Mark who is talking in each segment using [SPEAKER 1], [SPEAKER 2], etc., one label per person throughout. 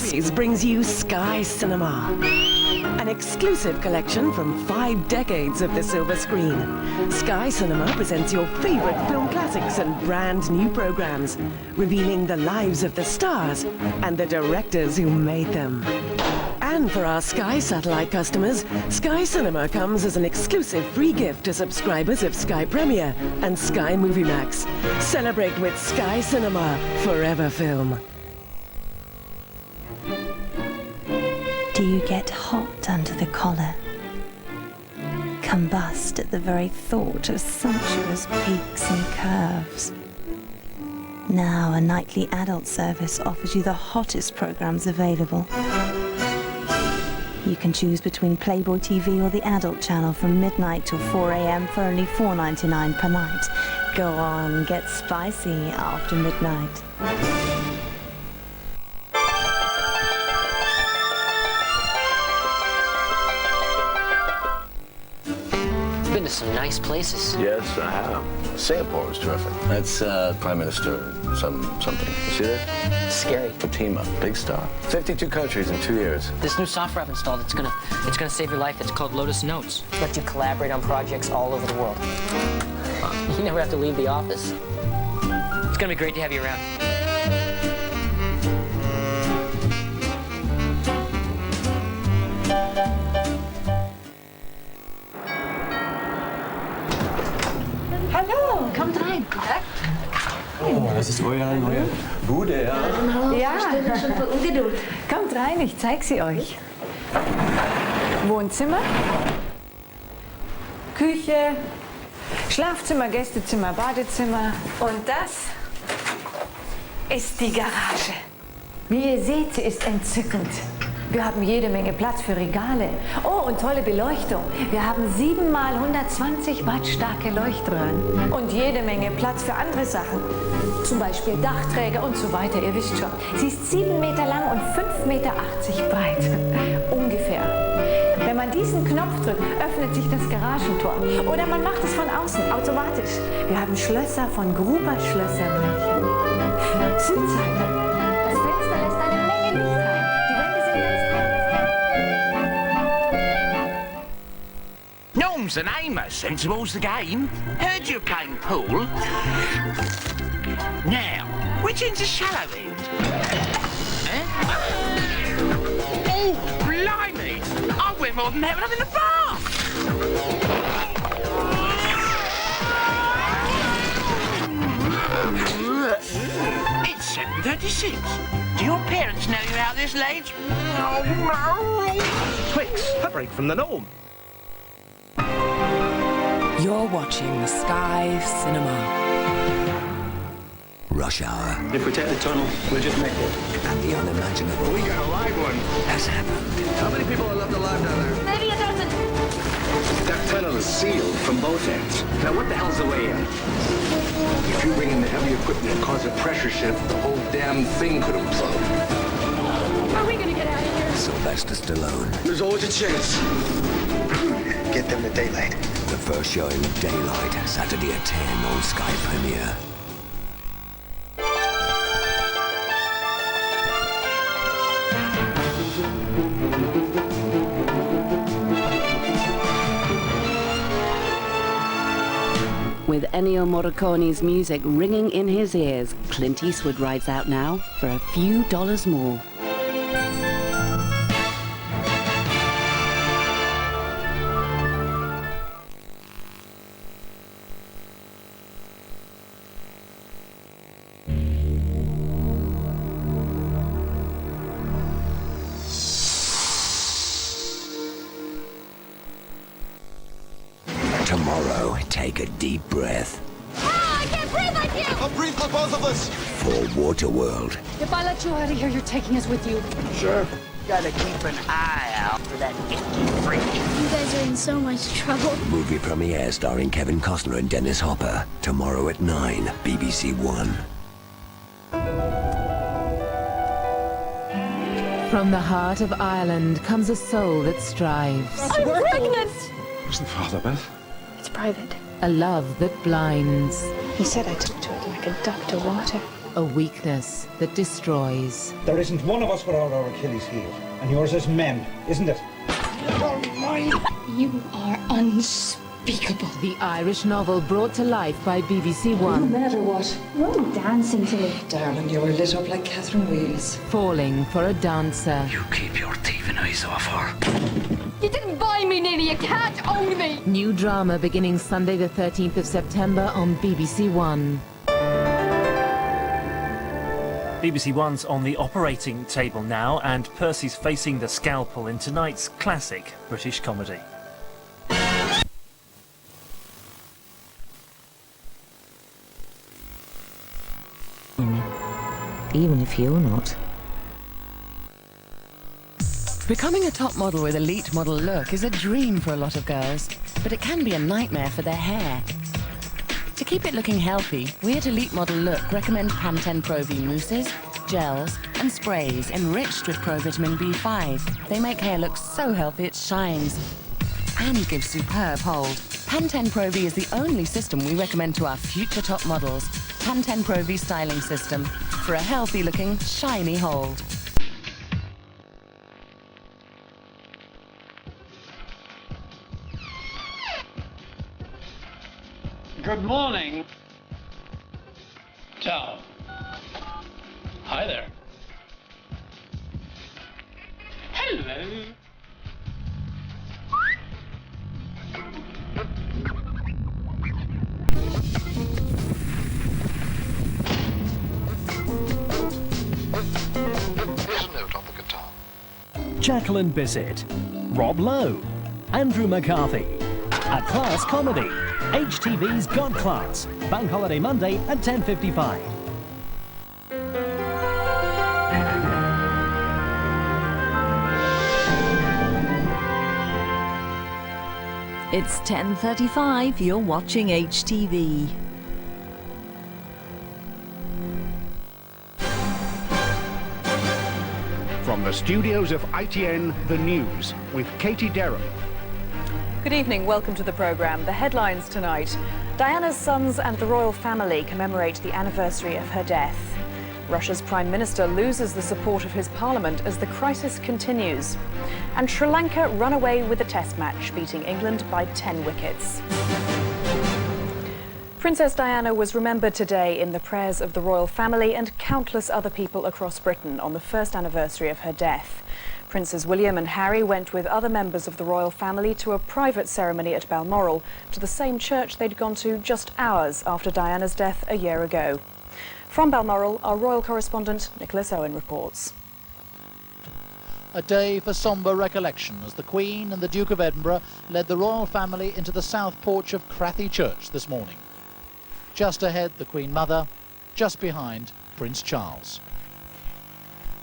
[SPEAKER 1] Movies brings you Sky Cinema, an exclusive collection from 5 decades of the silver screen. Sky Cinema presents your favorite film classics and brand new programs, revealing the lives of the stars and the directors who made them. And for our Sky Satellite customers, Sky Cinema comes as an exclusive free gift to subscribers of Sky Premier and Sky Movie Max. Celebrate with Sky Cinema, forever film.
[SPEAKER 2] Do you get hot under the collar? Combust at the very thought of sumptuous peaks and curves? Now a nightly adult service offers you the hottest programs available. You can choose between Playboy TV or the adult channel from midnight till 4 a.m. for only $4.99 per night. Go on, get spicy after midnight.
[SPEAKER 3] Been to some nice places.
[SPEAKER 4] Yes, I have. Singapore was terrific. That's Prime Minister something. See that?
[SPEAKER 3] Scary.
[SPEAKER 4] Fatima, big star. 52 countries in 2 years.
[SPEAKER 3] This new software I've installed, it's gonna save your life. It's called Lotus Notes. Let you collaborate on projects all over the world. You never have to leave the office. It's gonna be great to have you around.
[SPEAKER 5] Hallo, kommt rein.
[SPEAKER 6] Oh, das ist euer neue Bude, ja?
[SPEAKER 5] Ja, kommt rein, ich zeig sie euch. Wohnzimmer, Küche, Schlafzimmer, Gästezimmer, Badezimmer. Und das ist die Garage. Wie ihr seht, sie ist entzückend. Wir haben jede Menge Platz für Regale. Oh, und tolle Beleuchtung. Wir haben 7 mal 120 Watt starke Leuchtröhren. Und jede Menge Platz für andere Sachen. Zum Beispiel Dachträger und so weiter, ihr wisst schon. Sie ist 7 Meter lang und 5,80 Meter breit. Ungefähr. Wenn man diesen Knopf drückt, öffnet sich das Garagentor. Oder man macht es von außen, automatisch. Wir haben Schlösser von Gruber Schlösser München. Südseite. Das Fenster lässt eine Menge Licht rein. Die Wände sind ganz
[SPEAKER 7] Norms and Amos, sensible's the game. Heard you're playing pool. Now, which end's the shallow end? Oh, blimey! I went more than that when I'm in the bath! It's 7:36. Do your parents know you're out this late?
[SPEAKER 8] Twix, a break from the norm.
[SPEAKER 1] You're watching Sky Cinema.
[SPEAKER 9] Rush hour.
[SPEAKER 6] If we take the tunnel, we'll just make it.
[SPEAKER 9] And the unimaginable.
[SPEAKER 4] We got a live one.
[SPEAKER 9] Has happened.
[SPEAKER 4] How many people are left alive down there?
[SPEAKER 5] Maybe a dozen.
[SPEAKER 4] That tunnel is sealed from both ends.
[SPEAKER 8] Now, what the hell's the way in?
[SPEAKER 4] If you bring in the heavy equipment and cause a pressure shift, the whole damn thing could implode.
[SPEAKER 5] Are we gonna get out of here?
[SPEAKER 9] Sylvester Stallone.
[SPEAKER 4] There's always a chance. Get them to daylight.
[SPEAKER 9] The first showing of Daylight, Saturday at 10 on Sky Premier.
[SPEAKER 10] With Ennio Morricone's music ringing in his ears, Clint Eastwood rides out now for a few dollars more.
[SPEAKER 9] Tomorrow, take a deep breath.
[SPEAKER 5] Ah, I can't breathe like you!
[SPEAKER 4] I'll breathe for both of us.
[SPEAKER 9] For Waterworld.
[SPEAKER 5] If I let you out of here, you're taking us with you.
[SPEAKER 4] Sure.
[SPEAKER 7] Gotta keep an eye out for that icky freak.
[SPEAKER 11] You guys are in so much trouble.
[SPEAKER 9] Movie premiere starring Kevin Costner and Dennis Hopper. Tomorrow at 9, BBC1.
[SPEAKER 1] From the heart of Ireland comes a soul that strives.
[SPEAKER 5] I'm pregnant!
[SPEAKER 6] Who's the father, Beth?
[SPEAKER 11] It's private.
[SPEAKER 1] A love that blinds.
[SPEAKER 2] He said I took to it like a duck to water.
[SPEAKER 12] A weakness that destroys.
[SPEAKER 13] There isn't one of us without our Achilles heel, and yours is men, isn't it?
[SPEAKER 11] You are unspeakable.
[SPEAKER 12] The Irish novel brought to life by BBC1.
[SPEAKER 11] No matter what, you're only dancing to me.
[SPEAKER 14] Darling, you were lit up like Catherine Wheels.
[SPEAKER 12] Falling for a dancer.
[SPEAKER 8] You keep your thieving eyes off her.
[SPEAKER 11] You didn't buy me, Nini. You can't own me.
[SPEAKER 12] New drama beginning Sunday the 13th of September on BBC1.
[SPEAKER 15] BBC1's on the operating table now, and Percy's facing the scalpel in tonight's classic British comedy.
[SPEAKER 12] Even if you're not.
[SPEAKER 16] Becoming a top model with elite model look is a dream for a lot of girls, but it can be a nightmare for their hair. To keep it looking healthy, we at Elite Model Look recommend Pantene Pro V mousses, gels and sprays enriched with provitamin B5. They make hair look so healthy it shines and gives superb hold. Pantene Pro V is the only system we recommend to our future top models. Pantene Pro V styling system for a healthy looking, shiny hold.
[SPEAKER 17] Good morning. Ciao. Hi there. Hello.
[SPEAKER 18] Here's a note on the guitar.
[SPEAKER 15] Jacqueline Bisset, Rob Lowe, Andrew McCarthy. A Class Comedy. HTV's God Class. Bank Holiday Monday at 10:55.
[SPEAKER 19] It's 10:35. You're watching HTV.
[SPEAKER 20] From the studios of ITN, The News, with Katie Derham.
[SPEAKER 21] Good evening, welcome to the programme. The headlines tonight. Diana's sons and the royal family commemorate the anniversary of her death. Russia's Prime Minister loses the support of his parliament as the crisis continues. And Sri Lanka run away with a test match, beating England by 10 wickets. Princess Diana was remembered today in the prayers of the royal family and countless other people across Britain on the first anniversary of her death. Princes William and Harry went with other members of the royal family to a private ceremony at Balmoral, to the same church they'd gone to just hours after Diana's death a year ago. From Balmoral, our royal correspondent Nicholas Owen reports.
[SPEAKER 22] A day for sombre recollection as the Queen and the Duke of Edinburgh led the royal family into the south porch of Crathy Church this morning. Just ahead, the Queen Mother, just behind, Prince Charles.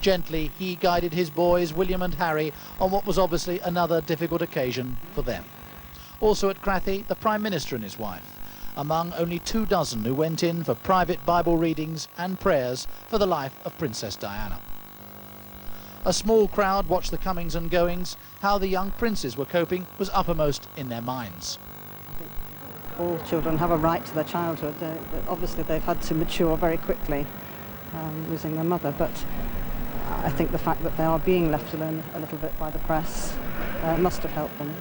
[SPEAKER 22] Gently, he guided his boys, William and Harry, on what was obviously another difficult occasion for them. Also at Crathy, the Prime Minister and his wife, among only 24 who went in for private Bible readings and prayers for the life of Princess Diana. A small crowd watched the comings and goings. How the young princes were coping was uppermost in their minds.
[SPEAKER 23] All children have a right to their childhood. Obviously, they've had to mature very quickly, losing their mother, but I think the fact that they are being left alone a little bit by the press must have helped them.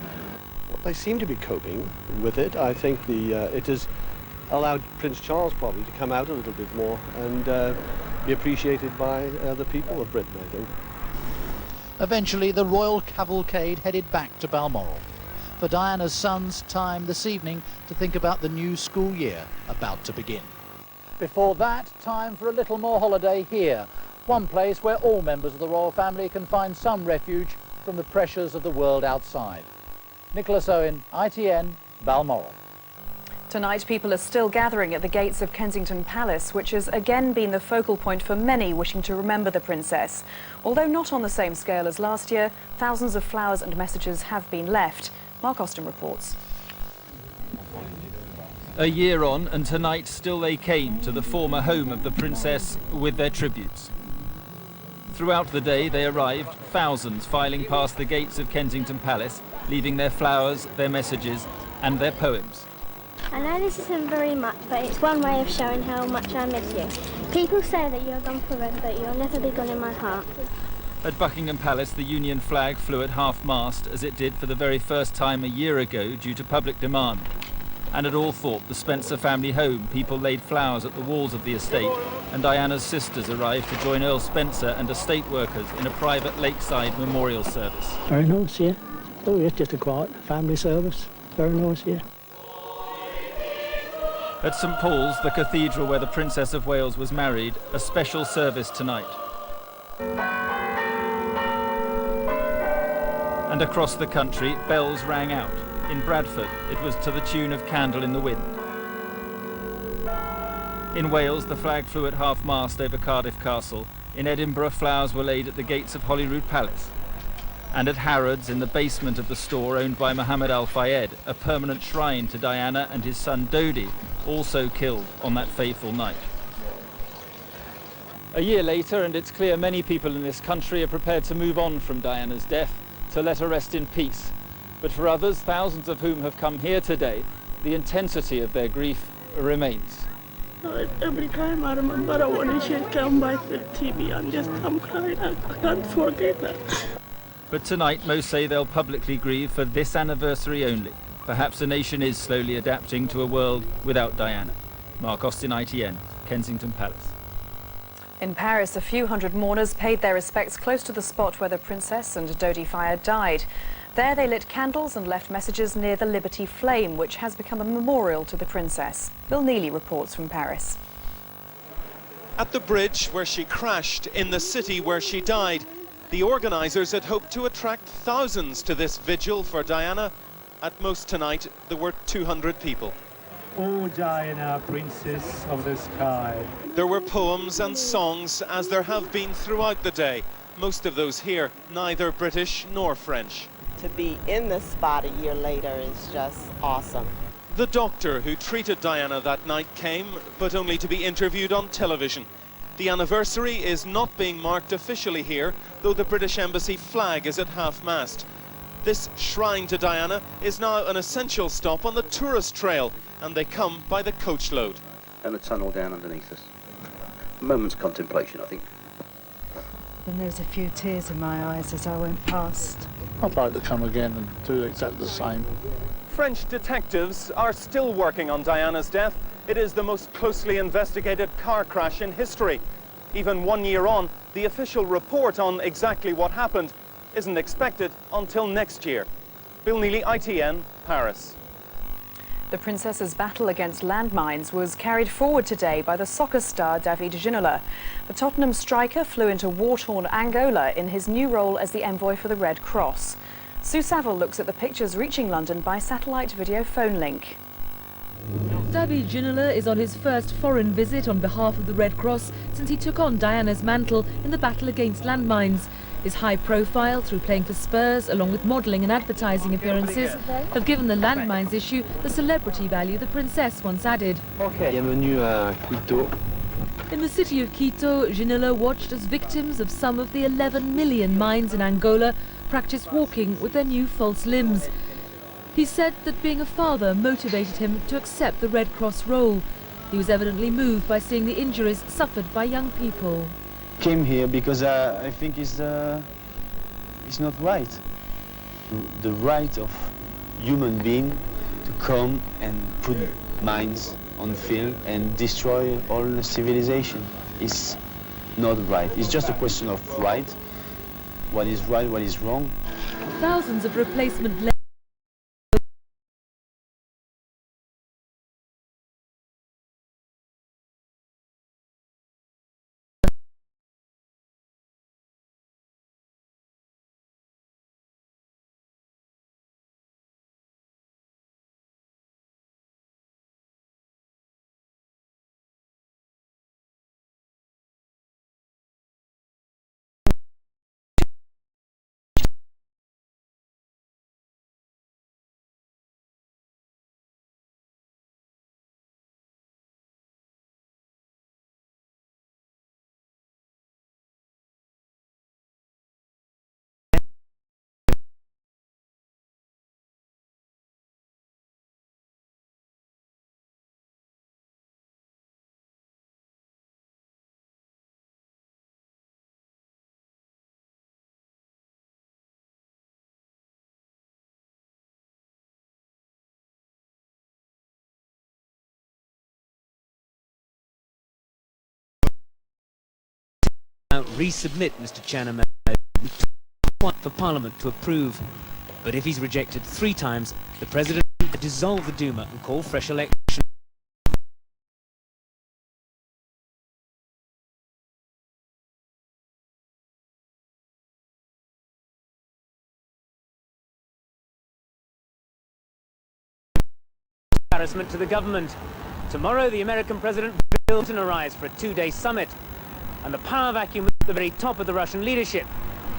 [SPEAKER 24] Well, they seem to be coping with it. I think it has allowed Prince Charles probably to come out a little bit more and be appreciated by the people of Britain, I think.
[SPEAKER 22] Eventually, the royal cavalcade headed back to Balmoral. For Diana's sons, time this evening to think about the new school year about to begin. Before that, time for a little more holiday here. One place where all members of the royal family can find some refuge from the pressures of the world outside. Nicholas Owen, ITN, Balmoral.
[SPEAKER 21] Tonight, people are still gathering at the gates of Kensington Palace, which has again been the focal point for many wishing to remember the princess. Although not on the same scale as last year, thousands of flowers and messages have been left. Mark Austin reports.
[SPEAKER 25] A year on, and tonight still they came to the former home of the princess with their tributes. Throughout the day they arrived, thousands filing past the gates of Kensington Palace, leaving their flowers, their messages and their poems.
[SPEAKER 3] I know this isn't very much, but it's one way of showing how much I miss you. People say that you're gone forever, but you'll never be gone in my heart.
[SPEAKER 25] At Buckingham Palace, the Union flag flew at half-mast, as it did for the very first time a year ago due to public demand. And at Althorpe, the Spencer family home, people laid flowers at the walls of the estate, and Diana's sisters arrived to join Earl Spencer and estate workers in a private lakeside memorial service.
[SPEAKER 4] Very nice, yeah. Oh, yes, just a quiet family service. Very nice, yeah.
[SPEAKER 25] At St Paul's, the cathedral where the Princess of Wales was married, a special service tonight. And across the country, bells rang out. In Bradford, it was to the tune of Candle in the Wind. In Wales, the flag flew at half-mast over Cardiff Castle. In Edinburgh, flowers were laid at the gates of Holyrood Palace. And at Harrods, in the basement of the store owned by Mohammed Al Fayed, a permanent shrine to Diana and his son Dodi, also killed on that fateful night. A year later, and it's clear many people in this country are prepared to move on from Diana's death, to let her rest in peace. But for others, thousands of whom have come here today, the intensity of their grief remains.
[SPEAKER 7] Every time I remember when she came by the TV and I'm crying, I can't forget that.
[SPEAKER 25] But tonight, most say they'll publicly grieve for this anniversary only. Perhaps the nation is slowly adapting to a world without Diana. Mark Austin, ITN, Kensington Palace.
[SPEAKER 21] In Paris, a few hundred mourners paid their respects close to the spot where the princess and Dodi Fayed died. There they lit candles and left messages near the Liberty Flame, which has become a memorial to the princess. Bill Neely reports from Paris.
[SPEAKER 9] At the bridge where she crashed, in the city where she died, the organisers had hoped to attract thousands to this vigil for Diana. At most tonight, there were 200 people.
[SPEAKER 10] Oh, Diana, princess of the sky.
[SPEAKER 9] There were poems and songs, as there have been throughout the day. Most of those here, neither British nor French.
[SPEAKER 26] To be in this spot a year later is just awesome.
[SPEAKER 9] The doctor who treated Diana that night came, but only to be interviewed on television. The anniversary is not being marked officially here, though the British Embassy flag is at half-mast. This shrine to Diana is now an essential stop on the tourist trail, and they come by the coachload.
[SPEAKER 27] And a tunnel down underneath us. A moment's contemplation, I think.
[SPEAKER 28] And there was a few tears in my eyes as I went past.
[SPEAKER 10] I'd like to come again and do exactly the same.
[SPEAKER 9] French detectives are still working on Diana's death. It is the most closely investigated car crash in history. Even 1 year on, the official report on exactly what happened isn't expected until next year. Bill Neely, ITN, Paris.
[SPEAKER 21] The princess's battle against landmines was carried forward today by the soccer star David Ginola. The Tottenham striker flew into war-torn Angola in his new role as the envoy for the Red Cross. Sue Saville looks at the pictures reaching London by satellite video phone link.
[SPEAKER 29] David Ginola is on his first foreign visit on behalf of the Red Cross since he took on Diana's mantle in the battle against landmines. His high profile through playing for Spurs, along with modelling and advertising appearances, have given the landmines issue the celebrity value the princess once added.
[SPEAKER 6] Bienvenue à Quito.
[SPEAKER 29] In the city of Quito, Ginola watched as victims of some of the 11 million mines in Angola practiced walking with their new false limbs. He said that being a father motivated him to accept the Red Cross role. He was evidently moved by seeing the injuries suffered by young people.
[SPEAKER 6] Came here because I think it's not right. The right of human being to come and put mines on field and destroy all the civilization is not right. It's just a question of right, what is right, what is wrong.
[SPEAKER 29] Thousands of replacement
[SPEAKER 1] resubmit Mr Chanam for Parliament to approve. But if he's rejected 3 times, the President can dissolve the Duma and call fresh elections. Embarrassment to the government. Tomorrow, the American President Bill Clinton arrives for a 2-day summit, and the power vacuum at the very top of the Russian leadership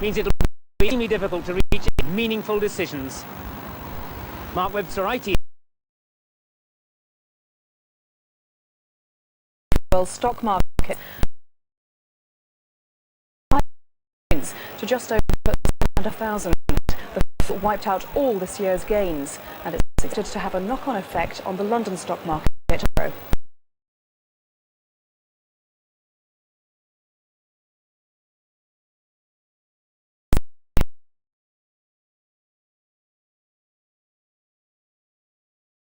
[SPEAKER 1] means it'll be extremely difficult to reach meaningful decisions. Mark Webster, ITV.
[SPEAKER 21] World stock market to just over 1,000. The fall wiped out all this year's gains, and it's expected to have a knock-on effect on the London stock market tomorrow.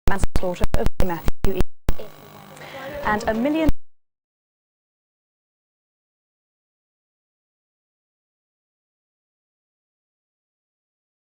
[SPEAKER 21] Manslaughter of Matthew E. And $1 million